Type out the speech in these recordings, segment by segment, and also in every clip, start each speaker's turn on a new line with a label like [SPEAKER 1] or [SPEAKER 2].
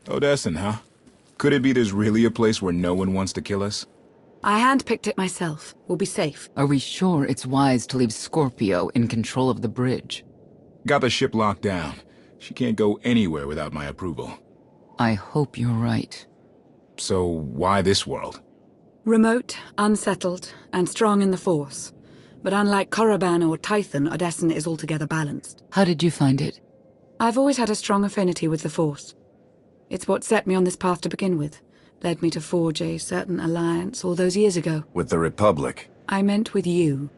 [SPEAKER 1] Odessen, huh? Could it be there's really a place where no one wants to kill us?
[SPEAKER 2] I handpicked it myself. We'll be safe.
[SPEAKER 3] Are we sure it's wise to leave Scorpio in control of the bridge?
[SPEAKER 1] Got the ship locked down. She can't go anywhere without my approval.
[SPEAKER 3] I hope you're right.
[SPEAKER 1] So why this world?
[SPEAKER 2] Remote, unsettled, and strong in the Force. But unlike Korriban or Tython, Odessen is altogether balanced.
[SPEAKER 3] How did you find it?
[SPEAKER 2] I've always had a strong affinity with the Force. It's what set me on this path to begin with. Led me to forge a certain alliance all those years ago.
[SPEAKER 4] With the Republic?
[SPEAKER 2] I meant with you.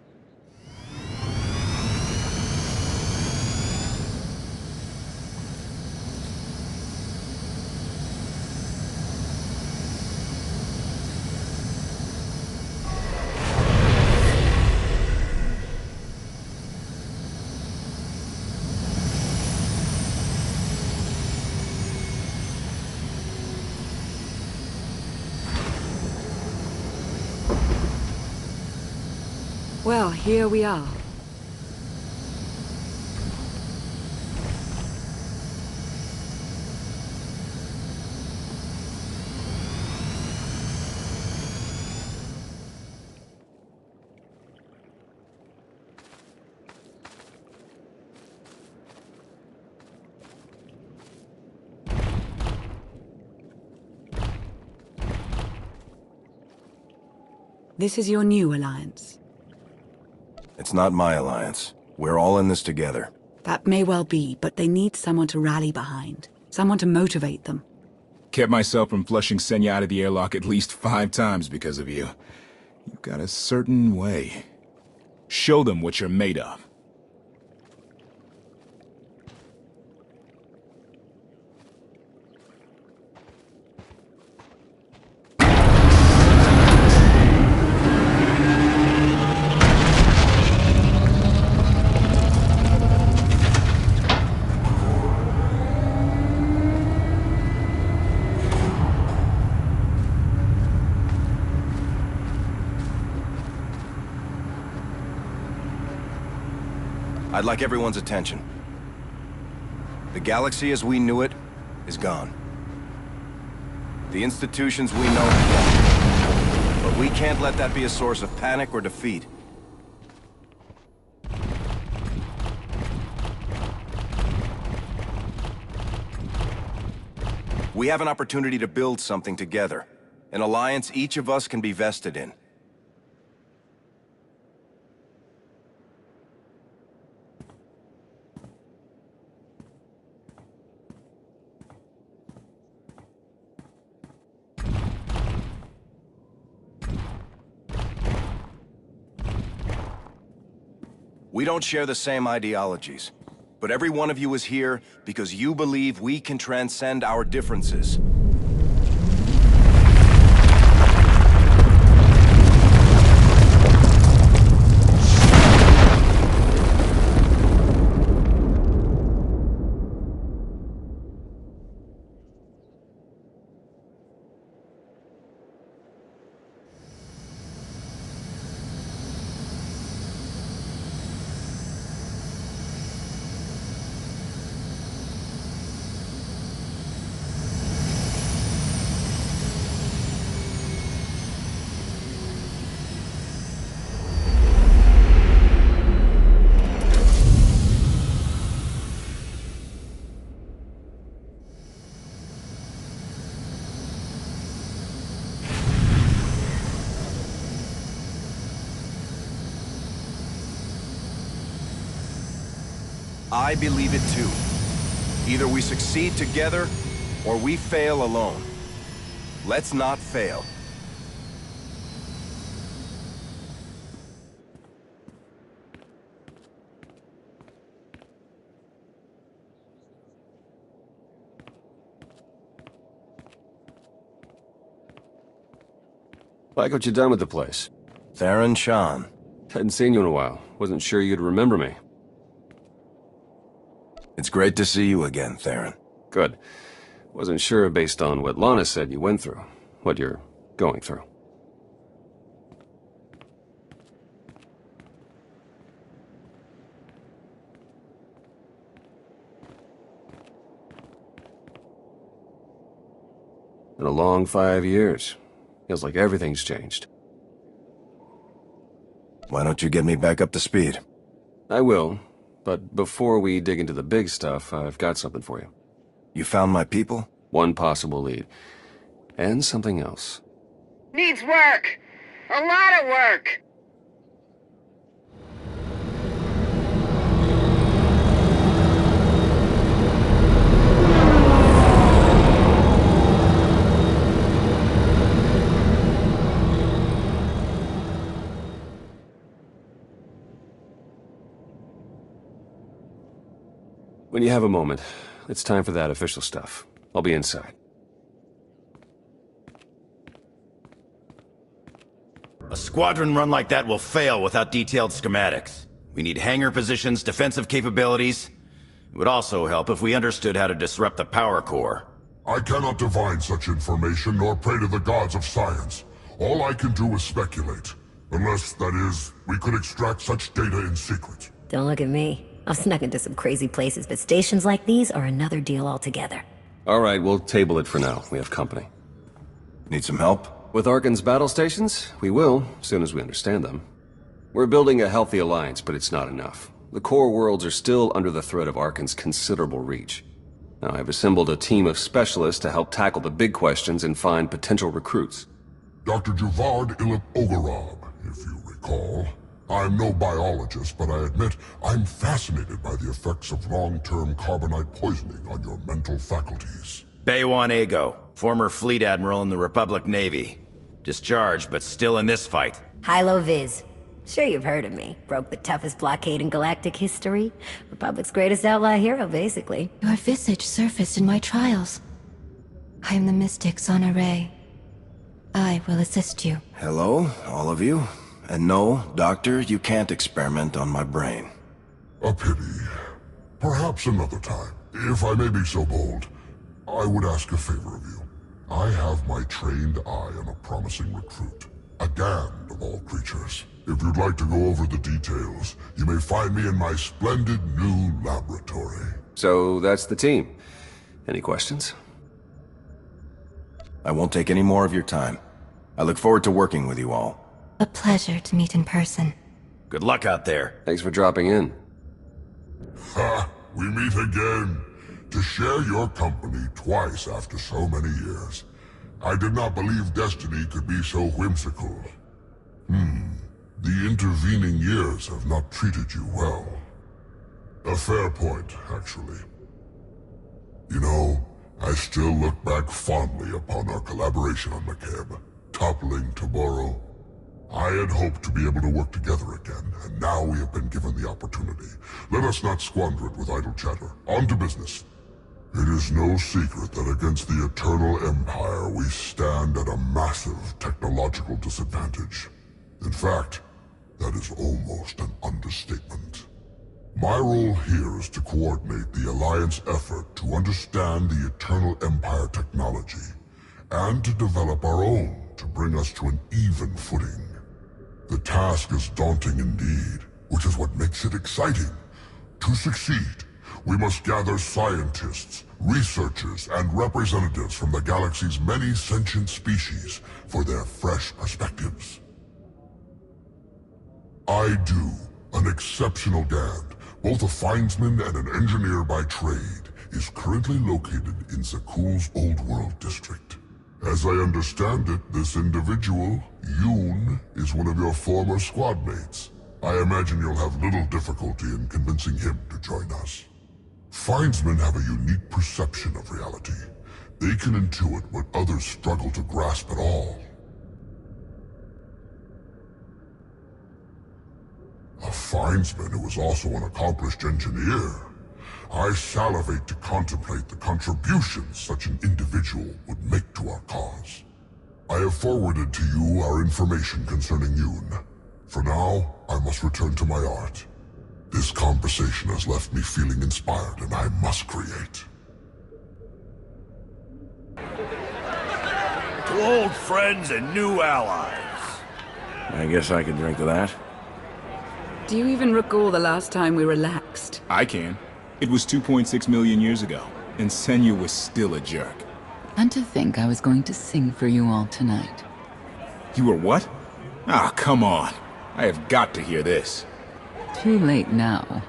[SPEAKER 2] Well, here we are. This is your new alliance.
[SPEAKER 4] It's not my alliance. We're all in this together.
[SPEAKER 2] That may well be, but they need someone to rally behind. Someone to motivate them.
[SPEAKER 1] Kept myself from flushing Senya out of the airlock at least 5 times because of you. You've got a certain way. Show them what you're made of.
[SPEAKER 4] I'd like everyone's attention. The galaxy as we knew it is gone. The institutions we know are gone. But we can't let that be a source of panic or defeat. We have an opportunity to build something together. An alliance each of us can be vested in. We don't share the same ideologies, but every one of you is here because you believe we can transcend our differences. I believe it too. Either we succeed together, or we fail alone. Let's not fail.
[SPEAKER 5] Like what you done with the place.
[SPEAKER 4] Theron Shan.
[SPEAKER 5] Hadn't seen you in a while. Wasn't sure you'd remember me.
[SPEAKER 4] It's great to see you again, Theron.
[SPEAKER 5] Good. Wasn't sure based on what Lana said you went through. What you're going through. Been a long 5 years. Feels like everything's changed.
[SPEAKER 4] Why don't you get me back up to speed?
[SPEAKER 5] I will, but before we dig into the big stuff, I've got something for you.
[SPEAKER 4] You found my people?
[SPEAKER 5] One possible lead. And something else.
[SPEAKER 6] Needs work! A lot of work!
[SPEAKER 5] When you have a moment, it's time for that official stuff. I'll be inside.
[SPEAKER 7] A squadron run like that will fail without detailed schematics. We need hangar positions, defensive capabilities. It would also help if we understood how to disrupt the power core.
[SPEAKER 8] I cannot divine such information nor pray to the gods of science. All I can do is speculate. Unless, that is, we could extract such data in secret.
[SPEAKER 9] Don't look at me. I've snuck into some crazy places, but stations like these are another deal altogether.
[SPEAKER 5] All right, we'll table it for now. We have company.
[SPEAKER 4] Need some help?
[SPEAKER 5] With Arcann's battle stations, we will, as soon as we understand them. We're building a healthy alliance, but it's not enough. The core worlds are still under the threat of Arcann's considerable reach. Now, I've assembled a team of specialists to help tackle the big questions and find potential recruits.
[SPEAKER 8] Dr. Juvard Ilip Ogorab, if you recall. I'm no biologist, but I admit I'm fascinated by the effects of long-term carbonite poisoning on your mental faculties.
[SPEAKER 7] Baywan Ego, former fleet admiral in the Republic Navy. Discharged, but still in this fight.
[SPEAKER 9] Hilo Viz. Sure you've heard of me. Broke the toughest blockade in galactic history. Republic's greatest outlaw hero, basically.
[SPEAKER 10] Your visage surfaced in my trials. I am the mystic Zana Ray. I will assist you.
[SPEAKER 4] Hello, all of you. And no, Doctor, you can't experiment on my brain.
[SPEAKER 8] A pity. Perhaps another time. If I may be so bold, I would ask a favor of you. I have my trained eye on a promising recruit. A Gand of all creatures. If you'd like to go over the details, you may find me in my splendid new laboratory.
[SPEAKER 5] So that's the team. Any questions?
[SPEAKER 4] I won't take any more of your time. I look forward to working with you all.
[SPEAKER 10] A pleasure to meet in person.
[SPEAKER 7] Good luck out there.
[SPEAKER 5] Thanks for dropping in.
[SPEAKER 8] Ha! We meet again. To share your company twice after so many years. I did not believe destiny could be so whimsical. The intervening years have not treated you well. A fair point, actually. You know, I still look back fondly upon our collaboration on McCabe, toppling Taboro. I had hoped to be able to work together again, and now we have been given the opportunity. Let us not squander it with idle chatter. On to business. It is no secret that against the Eternal Empire we stand at a massive technological disadvantage. In fact, that is almost an understatement. My role here is to coordinate the Alliance effort to understand the Eternal Empire technology, and to develop our own to bring us to an even footing. The task is daunting indeed, which is what makes it exciting. To succeed, we must gather scientists, researchers, and representatives from the galaxy's many sentient species for their fresh perspectives. I do, an exceptional Gand, both a findsman and an engineer by trade, is currently located in Zakuul's Old World district. As I understand it, this individual, Yoon, is one of your former squad mates. I imagine you'll have little difficulty in convincing him to join us. Findsmen have a unique perception of reality. They can intuit what others struggle to grasp at all. A findsman who is also an accomplished engineer. I salivate to contemplate the contributions such an individual would make to our cause. I have forwarded to you our information concerning Yoon. For now, I must return to my art. This conversation has left me feeling inspired, and I must create.
[SPEAKER 7] To old friends and new allies.
[SPEAKER 4] I guess I can drink to that.
[SPEAKER 2] Do you even recall the last time we relaxed?
[SPEAKER 1] I can. It was 2.6 million years ago, and Senya was still a jerk.
[SPEAKER 3] And to think I was going to sing for you all tonight.
[SPEAKER 1] You were what? Ah, come on. I have got to hear this.
[SPEAKER 3] Too late now.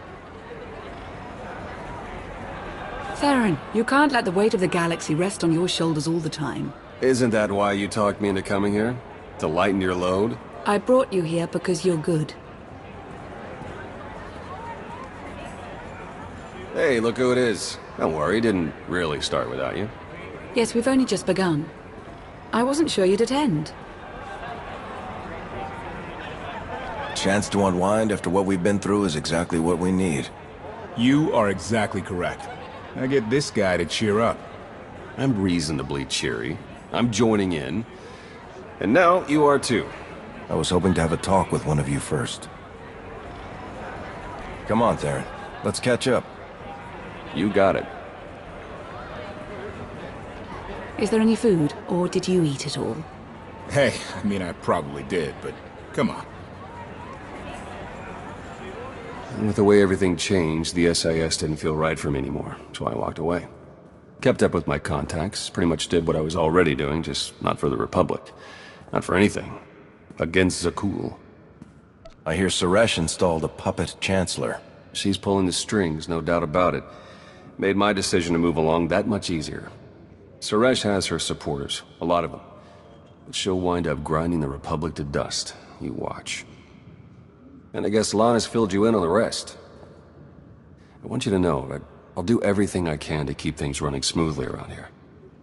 [SPEAKER 2] Theron, you can't let the weight of the galaxy rest on your shoulders all the time.
[SPEAKER 5] Isn't that why you talked me into coming here? To lighten your load?
[SPEAKER 2] I brought you here because you're good.
[SPEAKER 5] Hey, look who it is. Don't worry, it didn't really start without you.
[SPEAKER 2] Yes, we've only just begun. I wasn't sure you'd attend.
[SPEAKER 4] Chance to unwind after what we've been through is exactly what we need.
[SPEAKER 1] You are exactly correct. I get this guy to cheer up.
[SPEAKER 5] I'm reasonably cheery. I'm joining in. And now you are too.
[SPEAKER 4] I was hoping to have a talk with one of you first. Come on, Theron. Let's catch up.
[SPEAKER 5] You got it.
[SPEAKER 2] Is there any food, or did you eat it all?
[SPEAKER 1] Hey, I mean, I probably did, but come on.
[SPEAKER 5] And with the way everything changed, the SIS didn't feel right for me anymore, so I walked away. Kept up with my contacts, pretty much did what I was already doing, just not for the Republic. Not for anything. Against Zakuul.
[SPEAKER 4] I hear Suresh installed a puppet chancellor.
[SPEAKER 5] She's pulling the strings, no doubt about it. Made my decision to move along that much easier. Suresh has her supporters, a lot of them. But she'll wind up grinding the Republic to dust. You watch. And I guess Lana's filled you in on the rest. I want you to know that I'll do everything I can to keep things running smoothly around here.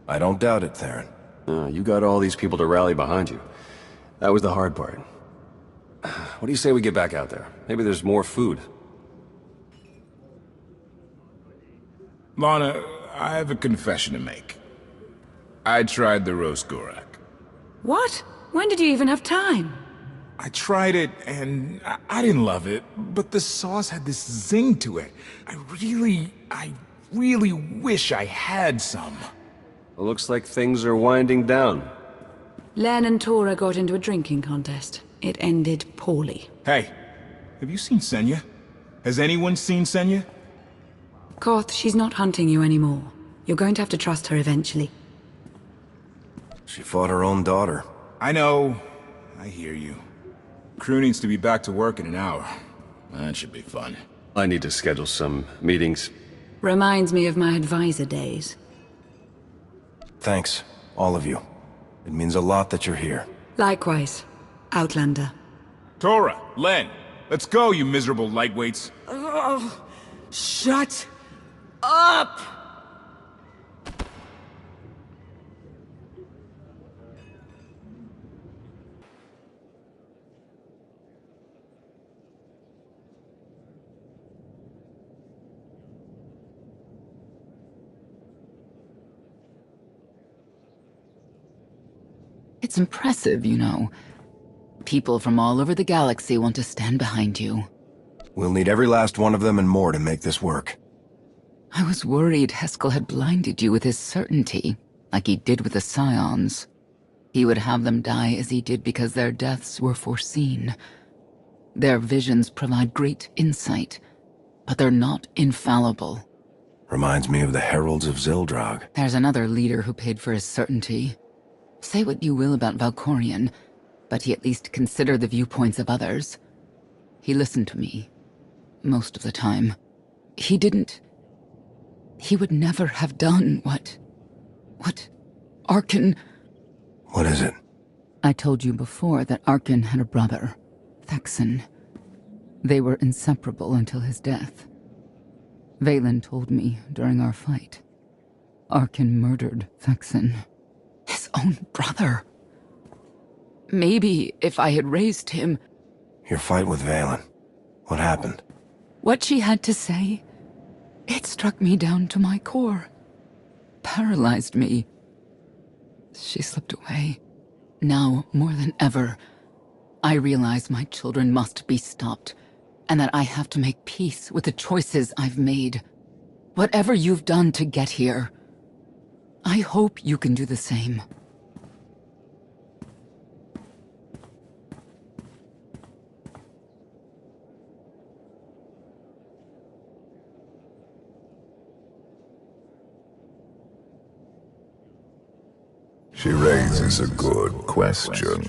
[SPEAKER 4] I don't doubt it, Theron.
[SPEAKER 5] You got all these people to rally behind you. That was the hard part. What do you say we get back out there? Maybe there's more food.
[SPEAKER 1] Lana, I have a confession to make. I tried the roast Gorak.
[SPEAKER 2] What? When did you even have time?
[SPEAKER 1] I tried it, and I didn't love it, but the sauce had this zing to it. I really wish I had some.
[SPEAKER 5] It looks like things are winding down.
[SPEAKER 2] Len and Tora got into a drinking contest. It ended poorly.
[SPEAKER 1] Hey, have you seen Senya? Has anyone seen Senya?
[SPEAKER 2] Koth, she's not hunting you anymore. You're going to have to trust her eventually.
[SPEAKER 4] She fought her own daughter.
[SPEAKER 1] I know. I hear you. Crew needs to be back to work in an hour. That should be fun.
[SPEAKER 5] I need to schedule some meetings.
[SPEAKER 2] Reminds me of my advisor days.
[SPEAKER 4] Thanks, all of you. It means a lot that you're here.
[SPEAKER 2] Likewise, Outlander.
[SPEAKER 1] Tora, Len, let's go, you miserable lightweights.
[SPEAKER 6] Oh, shut up!
[SPEAKER 3] It's impressive, you know. People from all over the galaxy want to stand behind you.
[SPEAKER 4] We'll need every last one of them and more to make this work.
[SPEAKER 3] I was worried Heskel had blinded you with his certainty, like he did with the Scions. He would have them die as he did because their deaths were foreseen. Their visions provide great insight, but they're not infallible.
[SPEAKER 4] Reminds me of the Heralds of Zildrog.
[SPEAKER 3] There's another leader who paid for his certainty. Say what you will about Valkorion, but he at least considered the viewpoints of others. He listened to me. Most of the time. He would never have done what Arcann...
[SPEAKER 4] What is it?
[SPEAKER 3] I told you before that Arcann had a brother, Thexan. They were inseparable until his death. Vaylin told me during our fight. Arcann murdered Thexan. His own brother. Maybe if I had raised him...
[SPEAKER 4] Your fight with Vaylin. What happened?
[SPEAKER 3] What she had to say, it struck me down to my core. Paralyzed me. She slipped away. Now, more than ever, I realize my children must be stopped, and that I have to make peace with the choices I've made. Whatever you've done to get here, I hope you can do the same.
[SPEAKER 8] raises a good question.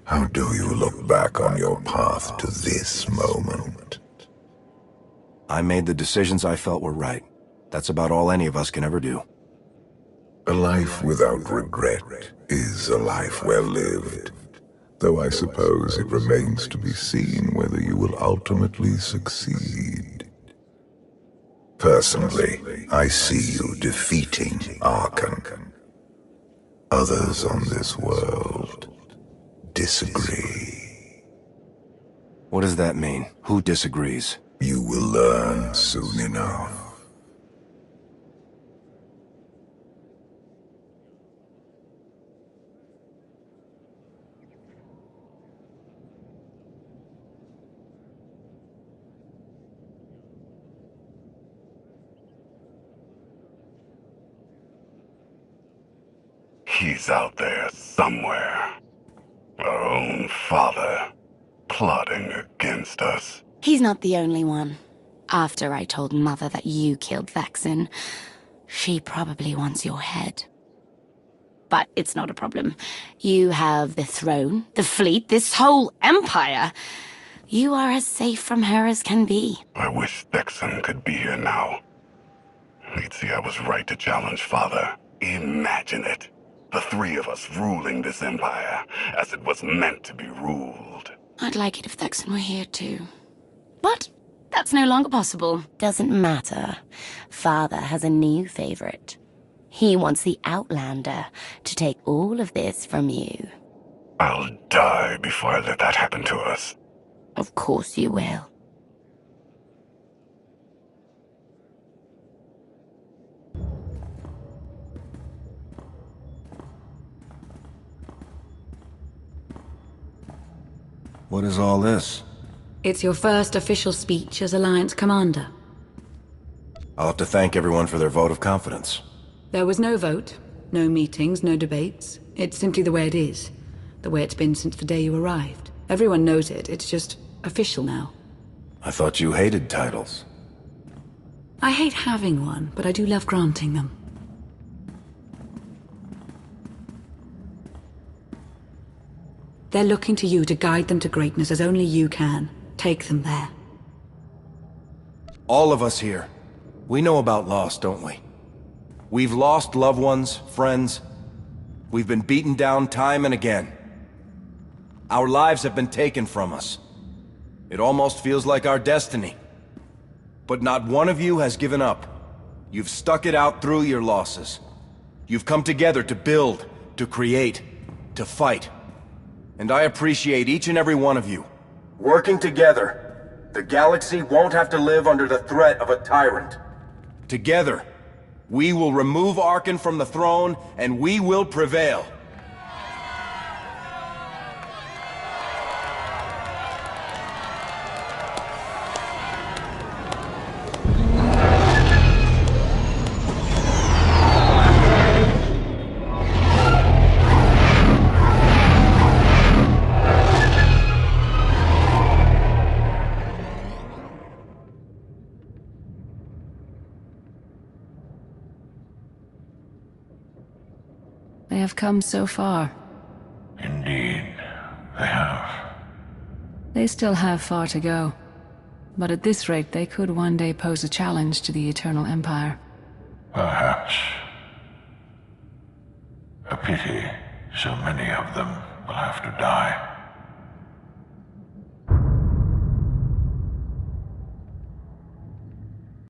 [SPEAKER 8] How do you look back on your path to this moment?
[SPEAKER 4] I made the decisions I felt were right. That's about all any of us can ever do.
[SPEAKER 8] A life without regret is a life well lived. Though I suppose it remains to be seen whether you will ultimately succeed. Personally, I see you defeating Arkan. Others on this world disagree.
[SPEAKER 4] What does that mean? Who disagrees?
[SPEAKER 8] You will learn soon enough.
[SPEAKER 11] He's out there somewhere. Our own father, plotting against us.
[SPEAKER 12] He's not the only one. After I told Mother that you killed Vexen, she probably wants your head. But it's not a problem. You have the throne, the fleet, this whole empire. You are as safe from her as can be.
[SPEAKER 11] I wish Vexen could be here now. He'd see I was right to challenge Father. Imagine it. The three of us ruling this empire, as it was meant to be ruled.
[SPEAKER 12] I'd like it if Vexen were here too. But that's no longer possible. Doesn't matter. Father has a new favorite. He wants the Outlander to take all of this from you.
[SPEAKER 11] I'll die before I let that happen to us.
[SPEAKER 12] Of course you will.
[SPEAKER 4] What is all this?
[SPEAKER 2] It's your first official speech as Alliance Commander.
[SPEAKER 4] I'll have to thank everyone for their vote of confidence.
[SPEAKER 2] There was no vote, no meetings, no debates. It's simply the way it is. The way it's been since the day you arrived. Everyone knows it. It's just official now.
[SPEAKER 4] I thought you hated titles.
[SPEAKER 2] I hate having one, but I do love granting them. They're looking to you to guide them to greatness as only you can. Take them there.
[SPEAKER 4] All of us here, we know about loss, don't we? We've lost loved ones, friends. We've been beaten down time and again. Our lives have been taken from us. It almost feels like our destiny. But not one of you has given up. You've stuck it out through your losses. You've come together to build, to create, to fight. And I appreciate each and every one of you. Working together, the galaxy won't have to live under the threat of a tyrant. Together, we will remove Arkan from the throne, and we will prevail.
[SPEAKER 3] They have come so far.
[SPEAKER 11] Indeed, they have.
[SPEAKER 3] They still have far to go. But at this rate, they could one day pose a challenge to the Eternal Empire.
[SPEAKER 11] Perhaps. A pity so many of them will have to die.